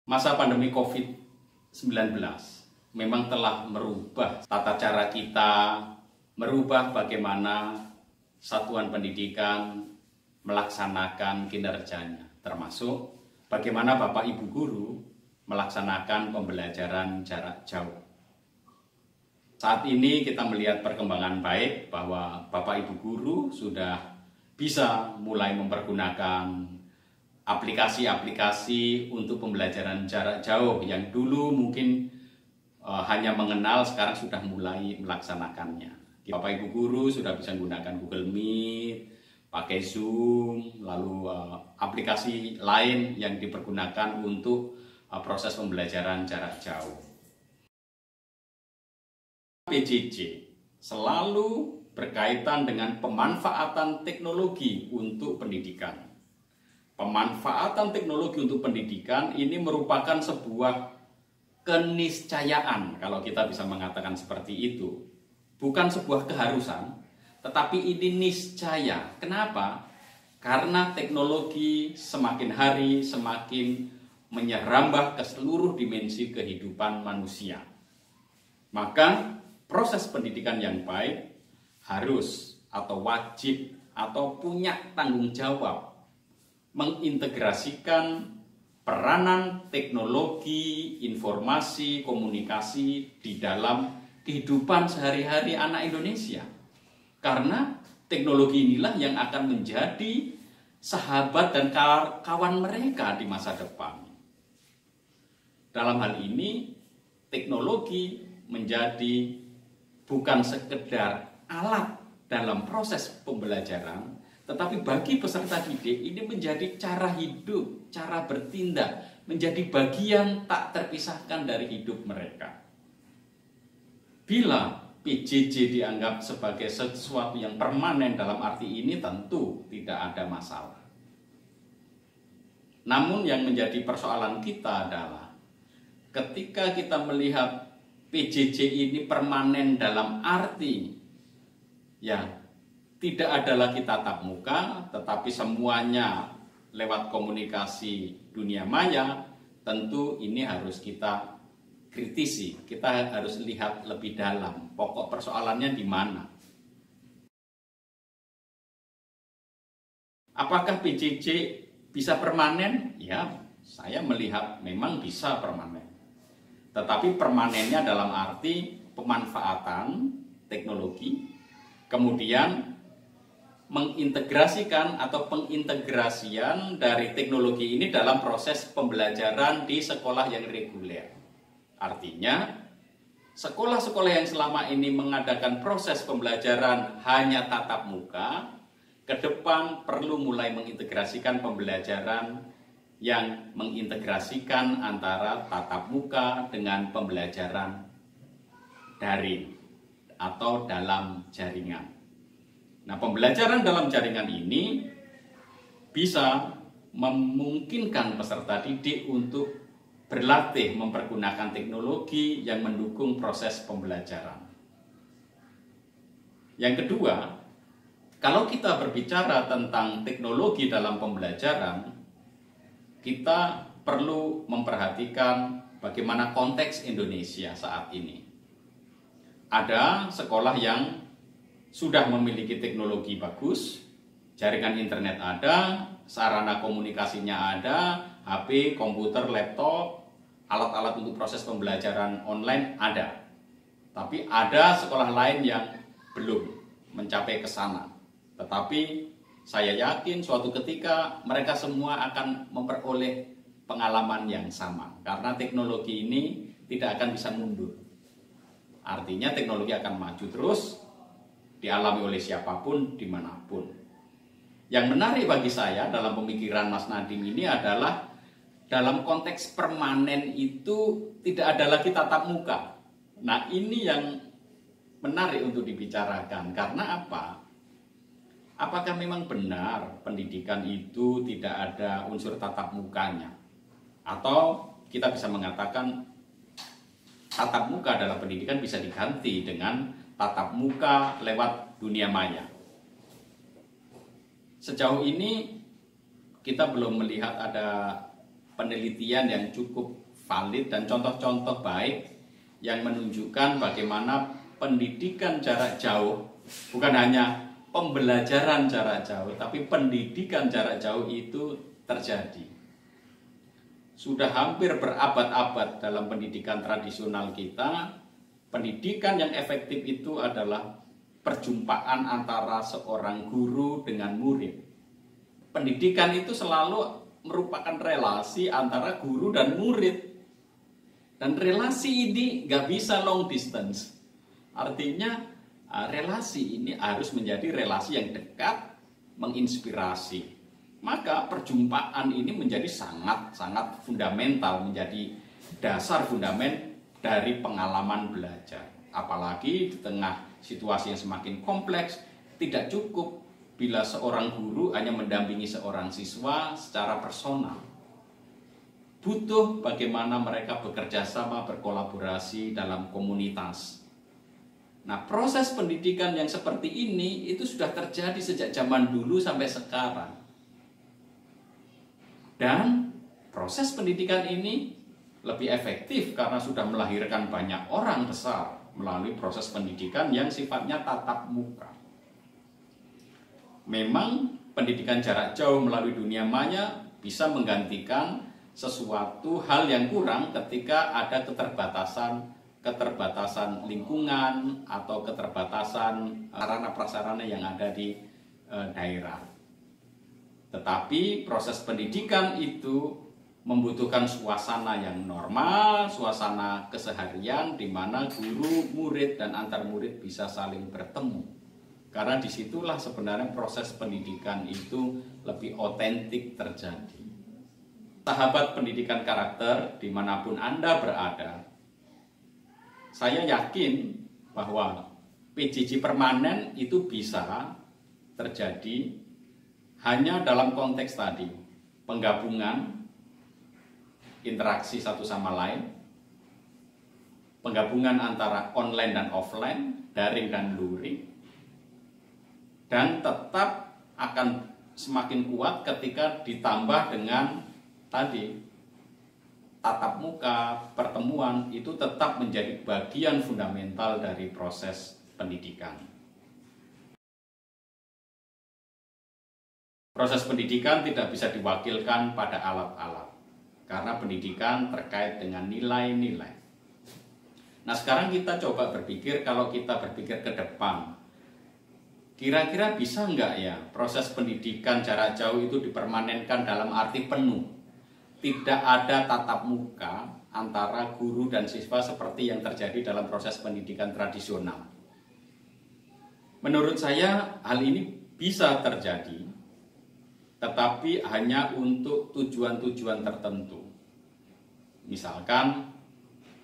Masa pandemi COVID-19 memang telah merubah tata cara kita, merubah bagaimana satuan pendidikan melaksanakan kinerjanya, termasuk bagaimana Bapak Ibu guru melaksanakan pembelajaran jarak jauh. Saat ini kita melihat perkembangan baik bahwa Bapak Ibu guru sudah bisa mulai mempergunakan aplikasi-aplikasi untuk pembelajaran jarak jauh yang dulu mungkin hanya mengenal, sekarang sudah mulai melaksanakannya. Bapak Ibu guru sudah bisa menggunakan Google Meet, pakai Zoom, lalu aplikasi lain yang dipergunakan untuk proses pembelajaran jarak jauh. PJJ selalu berkaitan dengan pemanfaatan teknologi untuk pendidikan. Pemanfaatan teknologi untuk pendidikan ini merupakan sebuah keniscayaan, kalau kita bisa mengatakan seperti itu. Bukan sebuah keharusan, tetapi ini niscaya. Kenapa? Karena teknologi semakin hari semakin menyerambah ke seluruh dimensi kehidupan manusia. Maka proses pendidikan yang baik harus atau wajib atau punya tanggung jawab mengintegrasikan peranan teknologi, informasi, komunikasi di dalam kehidupan sehari-hari anak Indonesia. Karena teknologi inilah yang akan menjadi sahabat dan kawan mereka di masa depan. Dalam hal ini, teknologi menjadi bukan sekedar alat dalam proses pembelajaran, tetapi bagi peserta didik ini menjadi cara hidup, cara bertindak, menjadi bagian tak terpisahkan dari hidup mereka. Bila PJJ dianggap sebagai sesuatu yang permanen dalam arti ini, tentu tidak ada masalah. Namun yang menjadi persoalan kita adalah ketika kita melihat PJJ ini permanen dalam arti ya tidak ada lagi tatap muka, tetapi semuanya lewat komunikasi dunia maya, tentu ini harus kita kritisi. Kita harus lihat lebih dalam, pokok persoalannya di mana. Apakah PJJ bisa permanen? Ya, saya melihat memang bisa permanen. Tetapi permanennya dalam arti pemanfaatan teknologi, kemudian mengintegrasikan atau pengintegrasian dari teknologi ini dalam proses pembelajaran di sekolah yang reguler. Artinya, sekolah-sekolah yang selama ini mengadakan proses pembelajaran hanya tatap muka, ke depan perlu mulai mengintegrasikan pembelajaran yang mengintegrasikan antara tatap muka dengan pembelajaran daring atau dalam jaringan. Nah, pembelajaran dalam jaringan ini bisa memungkinkan peserta didik untuk berlatih mempergunakan teknologi yang mendukung proses pembelajaran. Yang kedua, kalau kita berbicara tentang teknologi dalam pembelajaran, kita perlu memperhatikan bagaimana konteks Indonesia saat ini. Ada sekolah yang sudah memiliki teknologi bagus, jaringan internet ada, sarana komunikasinya ada, HP, komputer, laptop, alat-alat untuk proses pembelajaran online ada. Tapi ada sekolah lain yang belum mencapai ke sana. Tetapi saya yakin suatu ketika mereka semua akan memperoleh pengalaman yang sama. Karena teknologi ini tidak akan bisa mundur. Artinya teknologi akan maju terus, dialami oleh siapapun, dimanapun. Yang menarik bagi saya dalam pemikiran Mas Nadiem ini adalah dalam konteks permanen itu tidak ada lagi tatap muka. Nah, ini yang menarik untuk dibicarakan. Karena apa? Apakah memang benar pendidikan itu tidak ada unsur tatap mukanya? Atau kita bisa mengatakan tatap muka dalam pendidikan bisa diganti dengan tatap muka lewat dunia maya. Sejauh ini kita belum melihat ada penelitian yang cukup valid dan contoh-contoh baik yang menunjukkan bagaimana pendidikan jarak jauh, bukan hanya pembelajaran jarak jauh, tapi pendidikan jarak jauh itu terjadi. Sudah hampir berabad-abad dalam pendidikan tradisional kita, pendidikan yang efektif itu adalah perjumpaan antara seorang guru dengan murid. Pendidikan itu selalu merupakan relasi antara guru dan murid. Dan relasi ini nggak bisa long distance. Artinya relasi ini harus menjadi relasi yang dekat, menginspirasi. Maka perjumpaan ini menjadi sangat-sangat fundamental, menjadi dasar fundament dari pengalaman belajar. Apalagi di tengah situasi yang semakin kompleks, tidak cukup bila seorang guru hanya mendampingi seorang siswa secara personal. Butuh bagaimana mereka bekerja sama, berkolaborasi dalam komunitas. Nah, proses pendidikan yang seperti ini itu sudah terjadi sejak zaman dulu sampai sekarang. Dan proses pendidikan ini lebih efektif karena sudah melahirkan banyak orang besar melalui proses pendidikan yang sifatnya tatap muka. Memang pendidikan jarak jauh melalui dunia maya bisa menggantikan sesuatu hal yang kurang ketika ada keterbatasan lingkungan atau keterbatasan sarana prasarana yang ada di daerah. Tetapi proses pendidikan itu membutuhkan suasana yang normal, suasana keseharian di mana guru, murid, dan antar murid bisa saling bertemu. Karena disitulah sebenarnya proses pendidikan itu lebih otentik terjadi. Sahabat pendidikan karakter dimanapun Anda berada, saya yakin bahwa PJJ permanen itu bisa terjadi hanya dalam konteks tadi, penggabungan interaksi satu sama lain, penggabungan antara online dan offline, daring dan luring, dan tetap akan semakin kuat ketika ditambah dengan tadi tatap muka, pertemuan itu tetap menjadi bagian fundamental dari proses pendidikan. Proses pendidikan tidak bisa diwakilkan pada alat-alat, karena pendidikan terkait dengan nilai-nilai. Nah, sekarang kita coba berpikir, kalau kita berpikir ke depan, kira-kira bisa nggak ya proses pendidikan jarak jauh itu dipermanenkan dalam arti penuh? Tidak ada tatap muka antara guru dan siswa seperti yang terjadi dalam proses pendidikan tradisional. Menurut saya hal ini bisa terjadi, tetapi hanya untuk tujuan-tujuan tertentu. Misalkan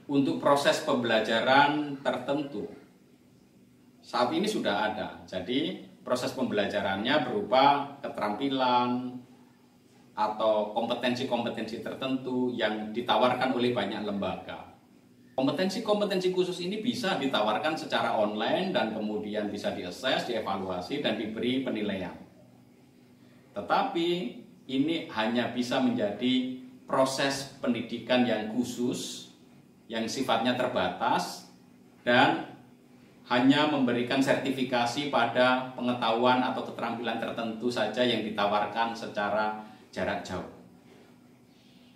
untuk proses pembelajaran tertentu. Saat ini sudah ada. Jadi proses pembelajarannya berupa keterampilan atau kompetensi-kompetensi tertentu yang ditawarkan oleh banyak lembaga. Kompetensi-kompetensi khusus ini bisa ditawarkan secara online dan kemudian bisa diakses, dievaluasi, dan diberi penilaian. Tetapi ini hanya bisa menjadi proses pendidikan yang khusus, yang sifatnya terbatas, dan hanya memberikan sertifikasi pada pengetahuan atau keterampilan tertentu saja yang ditawarkan secara jarak jauh.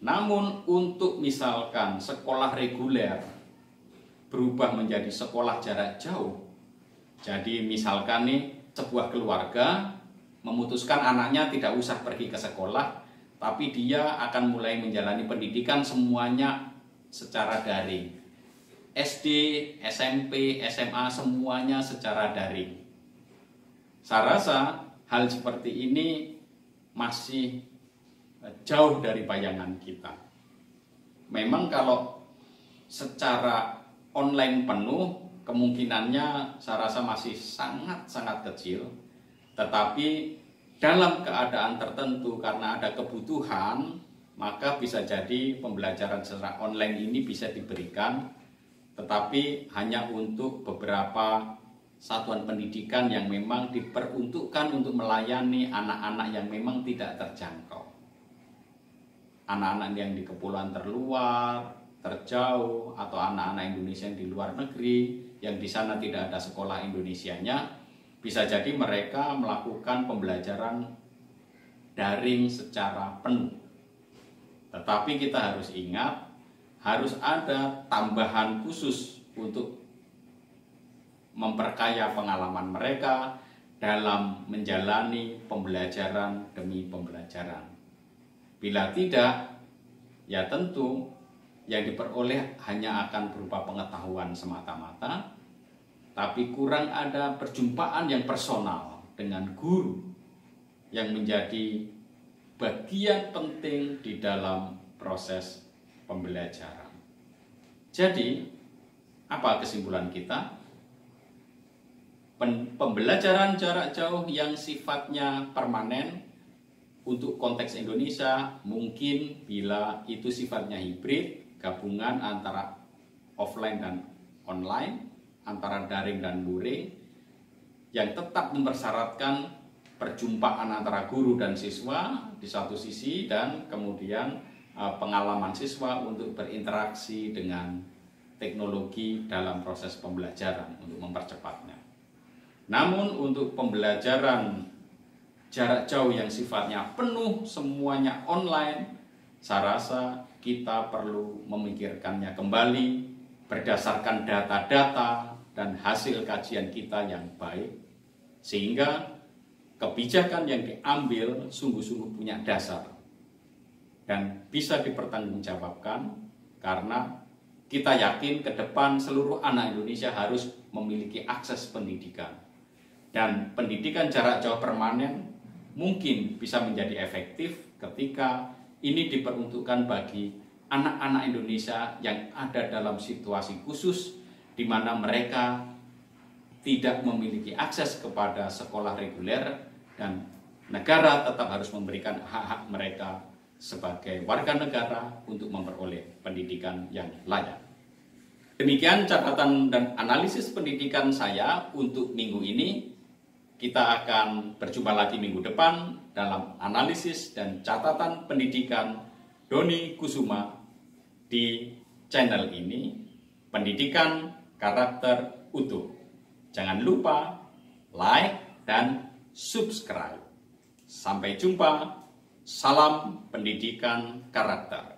Namun untuk misalkan sekolah reguler berubah menjadi sekolah jarak jauh, jadi misalkan nih sebuah keluarga memutuskan anaknya tidak usah pergi ke sekolah, tapi dia akan mulai menjalani pendidikan semuanya secara daring. SD, SMP, SMA semuanya secara daring. Saya rasa hal seperti ini masih jauh dari bayangan kita. Memang kalau secara online penuh, kemungkinannya saya rasa masih sangat-sangat kecil. Tetapi dalam keadaan tertentu karena ada kebutuhan, maka bisa jadi pembelajaran secara online ini bisa diberikan, tetapi hanya untuk beberapa satuan pendidikan yang memang diperuntukkan untuk melayani anak-anak yang memang tidak terjangkau. anak-anak yang di kepulauan terluar, terjauh, atau anak-anak Indonesia yang di luar negeri, yang di sana tidak ada sekolah Indonesianya, bisa jadi mereka melakukan pembelajaran daring secara penuh. Tetapi kita harus ingat, harus ada tambahan khusus untuk memperkaya pengalaman mereka dalam menjalani pembelajaran demi pembelajaran. Bila tidak, ya tentu yang diperoleh hanya akan berupa pengetahuan semata-mata, tapi kurang ada perjumpaan yang personal dengan guru yang menjadi bagian penting di dalam proses pembelajaran. Jadi, apa kesimpulan kita? Pembelajaran jarak jauh yang sifatnya permanen untuk konteks Indonesia mungkin bila itu sifatnya hibrid, gabungan antara offline dan online, antara daring dan luring, yang tetap mempersyaratkan perjumpaan antara guru dan siswa di satu sisi, dan kemudian pengalaman siswa untuk berinteraksi dengan teknologi dalam proses pembelajaran untuk mempercepatnya. Namun untuk pembelajaran jarak jauh yang sifatnya penuh semuanya online, saya rasa kita perlu memikirkannya kembali berdasarkan data-data dan hasil kajian kita yang baik, sehingga kebijakan yang diambil sungguh-sungguh punya dasar dan bisa dipertanggungjawabkan, karena kita yakin ke depan seluruh anak Indonesia harus memiliki akses pendidikan. Dan pendidikan jarak jauh permanen mungkin bisa menjadi efektif ketika ini diperuntukkan bagi anak-anak Indonesia yang ada dalam situasi khusus di mana mereka tidak memiliki akses kepada sekolah reguler dan negara tetap harus memberikan hak-hak mereka sebagai warga negara untuk memperoleh pendidikan yang layak. Demikian catatan dan analisis pendidikan saya untuk minggu ini. Kita akan berjumpa lagi minggu depan dalam analisis dan catatan pendidikan Doni Kusuma di channel ini, Pendidikan Karakter Utuh. Jangan lupa like dan subscribe. Sampai jumpa. Salam pendidikan karakter.